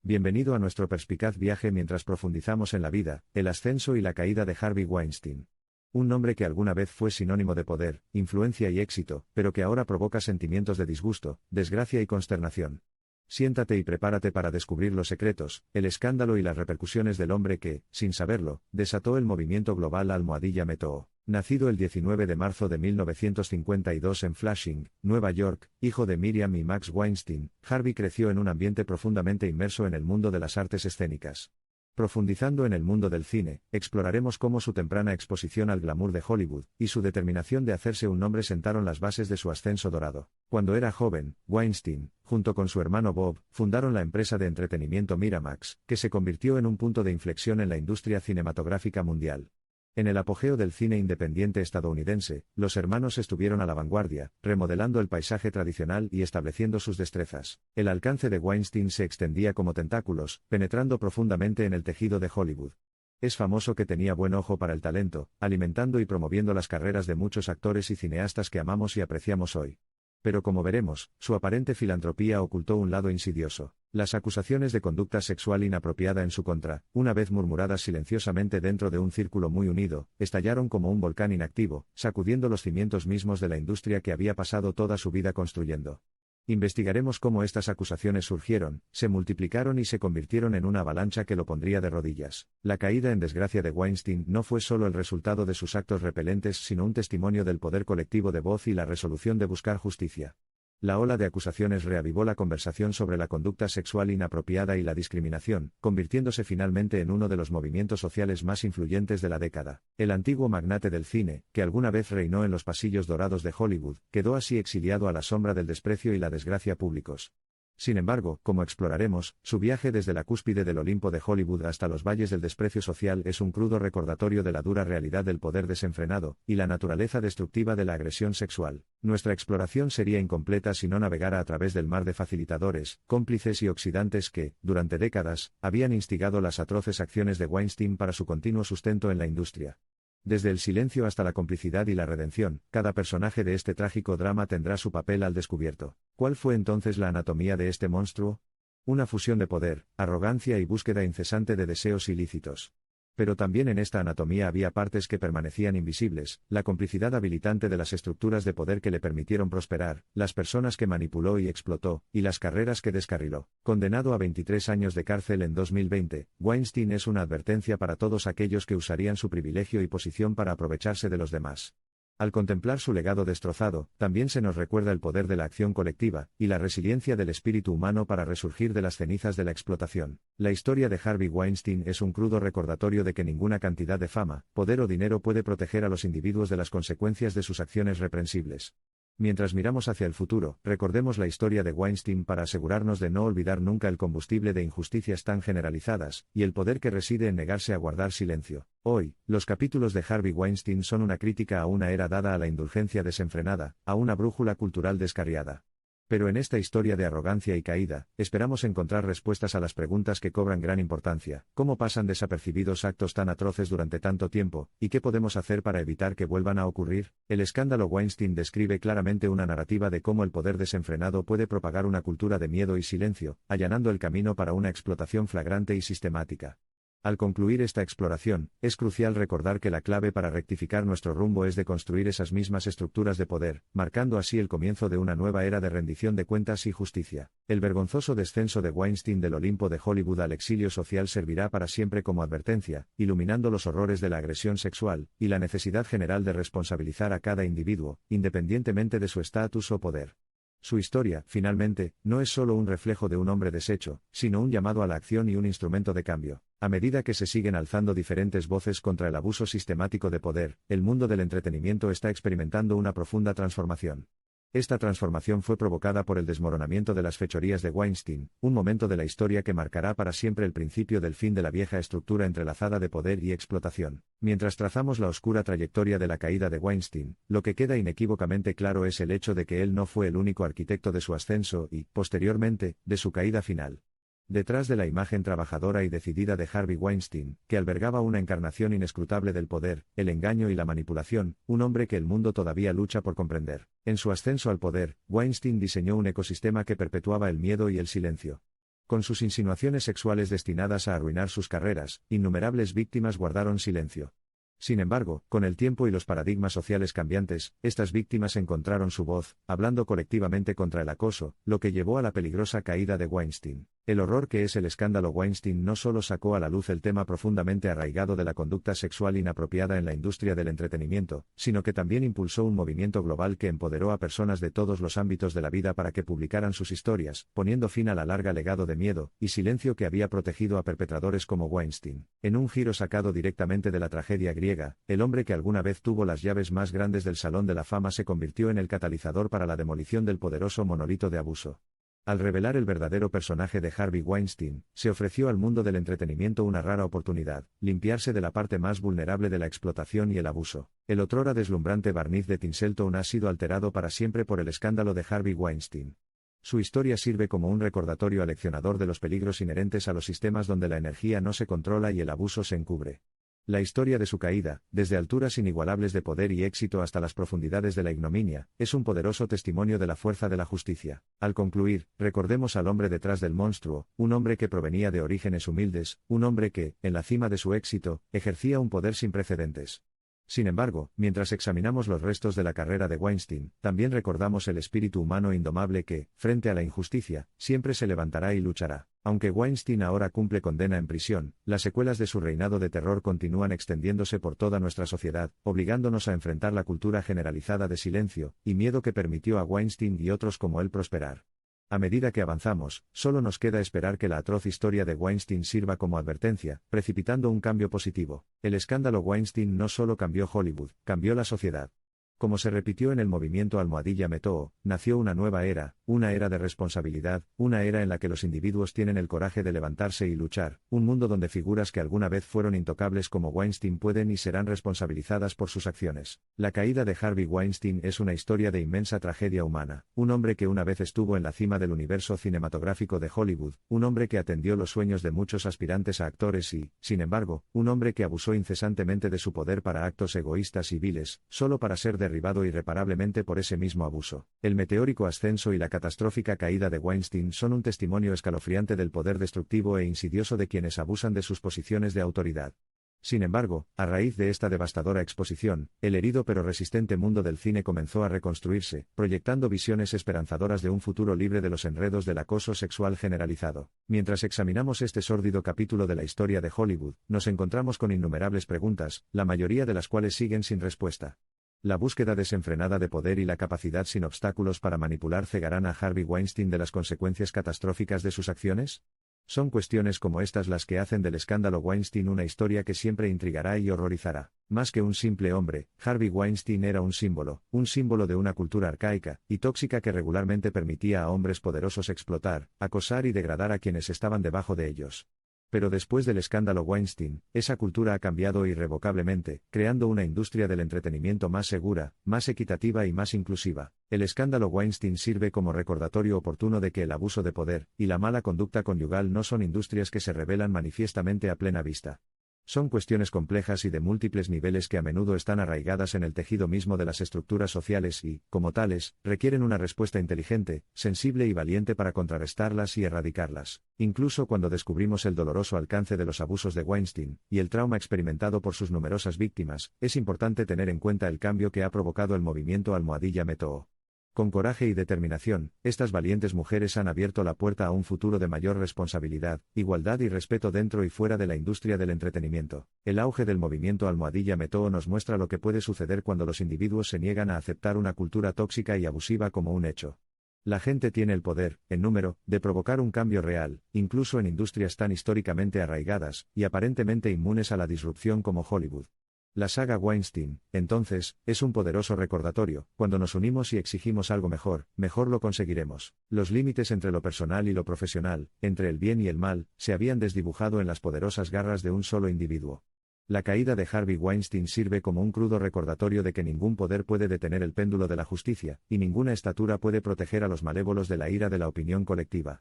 Bienvenido a nuestro perspicaz viaje mientras profundizamos en la vida, el ascenso y la caída de Harvey Weinstein. Un nombre que alguna vez fue sinónimo de poder, influencia y éxito, pero que ahora provoca sentimientos de disgusto, desgracia y consternación. Siéntate y prepárate para descubrir los secretos, el escándalo y las repercusiones del hombre que, sin saberlo, desató el movimiento global #MeToo. Nacido el 19 de marzo de 1952 en Flushing, Nueva York, hijo de Miriam y Max Weinstein, Harvey creció en un ambiente profundamente inmerso en el mundo de las artes escénicas. Profundizando en el mundo del cine, exploraremos cómo su temprana exposición al glamour de Hollywood y su determinación de hacerse un nombre sentaron las bases de su ascenso dorado. Cuando era joven, Weinstein, junto con su hermano Bob, fundaron la empresa de entretenimiento Miramax, que se convirtió en un punto de inflexión en la industria cinematográfica mundial. En el apogeo del cine independiente estadounidense, los hermanos estuvieron a la vanguardia, remodelando el paisaje tradicional y estableciendo sus destrezas. El alcance de Weinstein se extendía como tentáculos, penetrando profundamente en el tejido de Hollywood. Es famoso que tenía buen ojo para el talento, alimentando y promoviendo las carreras de muchos actores y cineastas que amamos y apreciamos hoy. Pero como veremos, su aparente filantropía ocultó un lado insidioso. Las acusaciones de conducta sexual inapropiada en su contra, una vez murmuradas silenciosamente dentro de un círculo muy unido, estallaron como un volcán inactivo, sacudiendo los cimientos mismos de la industria que había pasado toda su vida construyendo. Investigaremos cómo estas acusaciones surgieron, se multiplicaron y se convirtieron en una avalancha que lo pondría de rodillas. La caída en desgracia de Weinstein no fue solo el resultado de sus actos repelentes, sino un testimonio del poder colectivo de voz y la resolución de buscar justicia. La ola de acusaciones reavivó la conversación sobre la conducta sexual inapropiada y la discriminación, convirtiéndose finalmente en uno de los movimientos sociales más influyentes de la década. El antiguo magnate del cine, que alguna vez reinó en los pasillos dorados de Hollywood, quedó así exiliado a la sombra del desprecio y la desgracia públicos. Sin embargo, como exploraremos, su viaje desde la cúspide del Olimpo de Hollywood hasta los valles del desprecio social es un crudo recordatorio de la dura realidad del poder desenfrenado, y la naturaleza destructiva de la agresión sexual. Nuestra exploración sería incompleta si no navegara a través del mar de facilitadores, cómplices y oxidantes que, durante décadas, habían instigado las atroces acciones de Weinstein para su continuo sustento en la industria. Desde el silencio hasta la complicidad y la redención, cada personaje de este trágico drama tendrá su papel al descubierto. ¿Cuál fue entonces la anatomía de este monstruo? Una fusión de poder, arrogancia y búsqueda incesante de deseos ilícitos. Pero también en esta anatomía había partes que permanecían invisibles, la complicidad habilitante de las estructuras de poder que le permitieron prosperar, las personas que manipuló y explotó, y las carreras que descarriló. Condenado a 23 años de cárcel en 2020, Weinstein es una advertencia para todos aquellos que usarían su privilegio y posición para aprovecharse de los demás. Al contemplar su legado destrozado, también se nos recuerda el poder de la acción colectiva, y la resiliencia del espíritu humano para resurgir de las cenizas de la explotación. La historia de Harvey Weinstein es un crudo recordatorio de que ninguna cantidad de fama, poder o dinero puede proteger a los individuos de las consecuencias de sus acciones reprensibles. Mientras miramos hacia el futuro, recordemos la historia de Weinstein para asegurarnos de no olvidar nunca el combustible de injusticias tan generalizadas, y el poder que reside en negarse a guardar silencio. Hoy, los capítulos de Harvey Weinstein son una crítica a una era dada a la indulgencia desenfrenada, a una brújula cultural descarriada. Pero en esta historia de arrogancia y caída, esperamos encontrar respuestas a las preguntas que cobran gran importancia. ¿Cómo pasan desapercibidos actos tan atroces durante tanto tiempo, y qué podemos hacer para evitar que vuelvan a ocurrir? El escándalo Weinstein describe claramente una narrativa de cómo el poder desenfrenado puede propagar una cultura de miedo y silencio, allanando el camino para una explotación flagrante y sistemática. Al concluir esta exploración, es crucial recordar que la clave para rectificar nuestro rumbo es de construir esas mismas estructuras de poder, marcando así el comienzo de una nueva era de rendición de cuentas y justicia. El vergonzoso descenso de Weinstein del Olimpo de Hollywood al exilio social servirá para siempre como advertencia, iluminando los horrores de la agresión sexual, y la necesidad general de responsabilizar a cada individuo, independientemente de su estatus o poder. Su historia, finalmente, no es solo un reflejo de un hombre deshecho, sino un llamado a la acción y un instrumento de cambio. A medida que se siguen alzando diferentes voces contra el abuso sistemático de poder, el mundo del entretenimiento está experimentando una profunda transformación. Esta transformación fue provocada por el desmoronamiento de las fechorías de Weinstein, un momento de la historia que marcará para siempre el principio del fin de la vieja estructura entrelazada de poder y explotación. Mientras trazamos la oscura trayectoria de la caída de Weinstein, lo que queda inequívocamente claro es el hecho de que él no fue el único arquitecto de su ascenso y, posteriormente, de su caída final. Detrás de la imagen trabajadora y decidida de Harvey Weinstein, que albergaba una encarnación inescrutable del poder, el engaño y la manipulación, un hombre que el mundo todavía lucha por comprender. En su ascenso al poder, Weinstein diseñó un ecosistema que perpetuaba el miedo y el silencio. Con sus insinuaciones sexuales destinadas a arruinar sus carreras, innumerables víctimas guardaron silencio. Sin embargo, con el tiempo y los paradigmas sociales cambiantes, estas víctimas encontraron su voz, hablando colectivamente contra el acoso, lo que llevó a la peligrosa caída de Weinstein. El horror que es el escándalo Weinstein no solo sacó a la luz el tema profundamente arraigado de la conducta sexual inapropiada en la industria del entretenimiento, sino que también impulsó un movimiento global que empoderó a personas de todos los ámbitos de la vida para que publicaran sus historias, poniendo fin a la larga legado de miedo y silencio que había protegido a perpetradores como Weinstein. En un giro sacado directamente de la tragedia griega, el hombre que alguna vez tuvo las llaves más grandes del Salón de la Fama se convirtió en el catalizador para la demolición del poderoso monolito de abuso. Al revelar el verdadero personaje de Harvey Weinstein, se ofreció al mundo del entretenimiento una rara oportunidad: limpiarse de la parte más vulnerable de la explotación y el abuso. El otrora deslumbrante barniz de Tinseltown ha sido alterado para siempre por el escándalo de Harvey Weinstein. Su historia sirve como un recordatorio aleccionador de los peligros inherentes a los sistemas donde la energía no se controla y el abuso se encubre. La historia de su caída, desde alturas inigualables de poder y éxito hasta las profundidades de la ignominia, es un poderoso testimonio de la fuerza de la justicia. Al concluir, recordemos al hombre detrás del monstruo, un hombre que provenía de orígenes humildes, un hombre que, en la cima de su éxito, ejercía un poder sin precedentes. Sin embargo, mientras examinamos los restos de la carrera de Weinstein, también recordamos el espíritu humano indomable que, frente a la injusticia, siempre se levantará y luchará. Aunque Weinstein ahora cumple condena en prisión, las secuelas de su reinado de terror continúan extendiéndose por toda nuestra sociedad, obligándonos a enfrentar la cultura generalizada de silencio y miedo que permitió a Weinstein y otros como él prosperar. A medida que avanzamos, solo nos queda esperar que la atroz historia de Weinstein sirva como advertencia, precipitando un cambio positivo. El escándalo Weinstein no solo cambió Hollywood, cambió la sociedad. Como se repitió en el movimiento Almohadilla Metoo, nació una nueva era, una era de responsabilidad, una era en la que los individuos tienen el coraje de levantarse y luchar, un mundo donde figuras que alguna vez fueron intocables como Weinstein pueden y serán responsabilizadas por sus acciones. La caída de Harvey Weinstein es una historia de inmensa tragedia humana, un hombre que una vez estuvo en la cima del universo cinematográfico de Hollywood, un hombre que atendió los sueños de muchos aspirantes a actores y, sin embargo, un hombre que abusó incesantemente de su poder para actos egoístas y viles, solo para ser derribado irreparablemente por ese mismo abuso. El meteórico ascenso y la catastrófica caída de Weinstein son un testimonio escalofriante del poder destructivo e insidioso de quienes abusan de sus posiciones de autoridad. Sin embargo, a raíz de esta devastadora exposición, el herido pero resistente mundo del cine comenzó a reconstruirse, proyectando visiones esperanzadoras de un futuro libre de los enredos del acoso sexual generalizado. Mientras examinamos este sórdido capítulo de la historia de Hollywood, nos encontramos con innumerables preguntas, la mayoría de las cuales siguen sin respuesta. ¿La búsqueda desenfrenada de poder y la capacidad sin obstáculos para manipular cegarán a Harvey Weinstein de las consecuencias catastróficas de sus acciones? Son cuestiones como estas las que hacen del escándalo Weinstein una historia que siempre intrigará y horrorizará. Más que un simple hombre, Harvey Weinstein era un símbolo de una cultura arcaica y tóxica que regularmente permitía a hombres poderosos explotar, acosar y degradar a quienes estaban debajo de ellos. Pero después del escándalo Weinstein, esa cultura ha cambiado irrevocablemente, creando una industria del entretenimiento más segura, más equitativa y más inclusiva. El escándalo Weinstein sirve como recordatorio oportuno de que el abuso de poder y la mala conducta conyugal no son industrias que se revelan manifiestamente a plena vista. Son cuestiones complejas y de múltiples niveles que a menudo están arraigadas en el tejido mismo de las estructuras sociales y, como tales, requieren una respuesta inteligente, sensible y valiente para contrarrestarlas y erradicarlas. Incluso cuando descubrimos el doloroso alcance de los abusos de Weinstein y el trauma experimentado por sus numerosas víctimas, es importante tener en cuenta el cambio que ha provocado el movimiento Almohadilla Metoo. Con coraje y determinación, estas valientes mujeres han abierto la puerta a un futuro de mayor responsabilidad, igualdad y respeto dentro y fuera de la industria del entretenimiento. El auge del movimiento Almohadilla Metoo nos muestra lo que puede suceder cuando los individuos se niegan a aceptar una cultura tóxica y abusiva como un hecho. La gente tiene el poder, en número, de provocar un cambio real, incluso en industrias tan históricamente arraigadas y aparentemente inmunes a la disrupción como Hollywood. La saga Weinstein, entonces, es un poderoso recordatorio: cuando nos unimos y exigimos algo mejor, mejor lo conseguiremos. Los límites entre lo personal y lo profesional, entre el bien y el mal, se habían desdibujado en las poderosas garras de un solo individuo. La caída de Harvey Weinstein sirve como un crudo recordatorio de que ningún poder puede detener el péndulo de la justicia, y ninguna estatura puede proteger a los malévolos de la ira de la opinión colectiva.